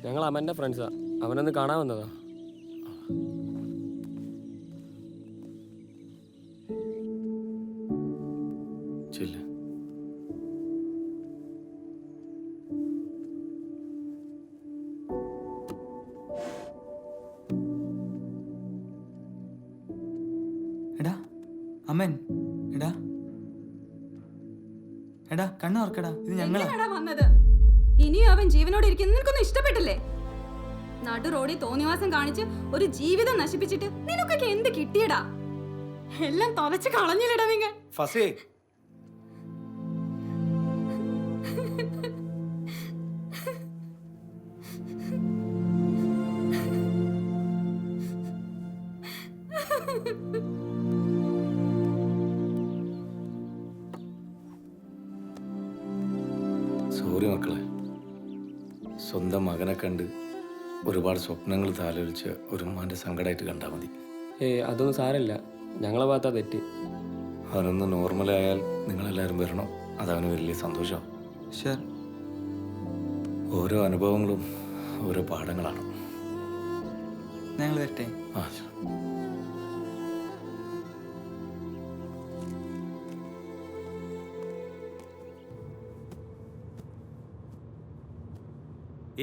ഞങ്ങൾ അമ്മൻ്റെ ഫ്രണ്ട്സാ. അവനൊന്ന് കാണാൻ വന്നതാ. ചെല്ല്. എടാ അമ്മൻ, എടാ എടാ കണ്ണു ഓർക്കടാ, ഇത് ഞങ്ങളാ വന്നത്. ഇനിയും അവൻ ജീവനോടെ ഇരിക്കുന്നത് നിനക്കൊന്നും ഇഷ്ടപ്പെട്ടില്ലേ? നടു റോഡിൽ തോന്നിവാസം കാണിച്ച് ഒരു ജീവിതം നശിപ്പിച്ചിട്ട് നിനക്കൊക്കെ എന്ത് കിട്ടിയടാ? എല്ലാം തൊലച്ച് കളഞ്ഞില്ലടാ നിങ്ങൾ. ഫസേ, സോറി മക്കളെ. സ്വന്തം മകനെ കണ്ട് ഒരുപാട് സ്വപ്നങ്ങൾ താലോലിച്ച് ഒരു ഉമ്മാൻ്റെ സങ്കടമായിട്ട് കണ്ടാൽ മതി. അതൊന്നും സാരമില്ല. ഞങ്ങളെ ഭാഗത്താ തെറ്റ്. അവനൊന്ന് നോർമലായാൽ നിങ്ങളെല്ലാവരും വരണം. അതവന് വലിയ സന്തോഷമാണ്. ശരി, ഓരോ അനുഭവങ്ങളും ഓരോ പാഠങ്ങളാണ്. ഞങ്ങൾ വരട്ടെ. ആ,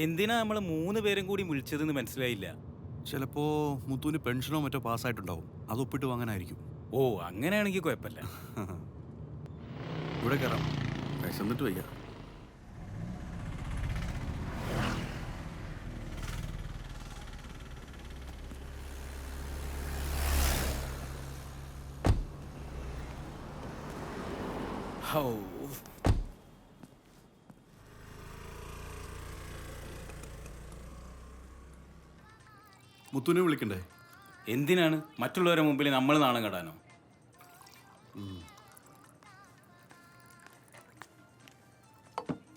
എന്തിനാ നമ്മൾ 3 പേരും കൂടി വിളിച്ചതെന്ന് മനസ്സിലായില്ല. ചിലപ്പോ മുത്തുവിന് പെൻഷനോ മറ്റോ പാസ്സായിട്ടുണ്ടാവും. അത് ഒപ്പിട്ട് വാങ്ങാനായിരിക്കും. ഓ, അങ്ങനെയാണെങ്കിൽ കുഴപ്പമില്ല. ഇവിടെ കയറാം. വിശന്നിട്ട് വയ്യ. ഹൗ, മുത്തുവിനെ വിളിക്കണ്ടേ? എന്തിനാണ് മറ്റുള്ളവരുടെ മുമ്പിൽ നമ്മൾ നാണം കെടാനോ?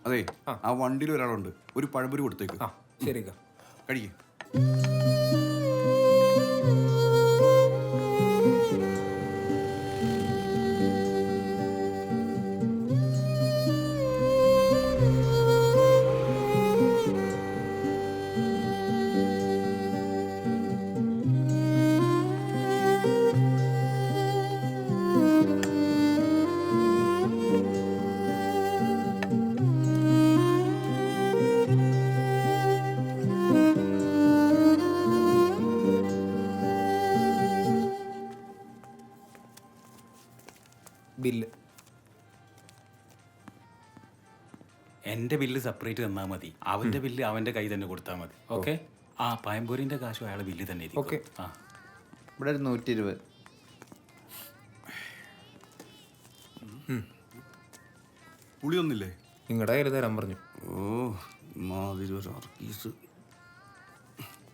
അതെ, ആ വണ്ടിയിൽ ഒരാളുണ്ട്. ഒരു പഴംപൊരി കൊടുത്തേക്ക്. ശരി. കഴിയേ. ബില്ല്. എൻ്റെ ബില്ല് സെപ്പറേറ്റ് തന്നാൽ മതി. അവൻ്റെ ബില്ല് അവൻ്റെ കൈ തന്നെ കൊടുത്താൽ മതി. ഓക്കെ. ആ പയമ്പൂരിൻ്റെ കാശും അയാളെ ബില്ല് തന്നെ ഓക്കെ. ആ, ഇവിടെ ഒരു 120. പുളിയൊന്നില്ലേ? നിങ്ങളുടെ കയ്യിൽ തരാൻ പറഞ്ഞു. ഓ, മാതിരി ഒരു 6 പീസ്.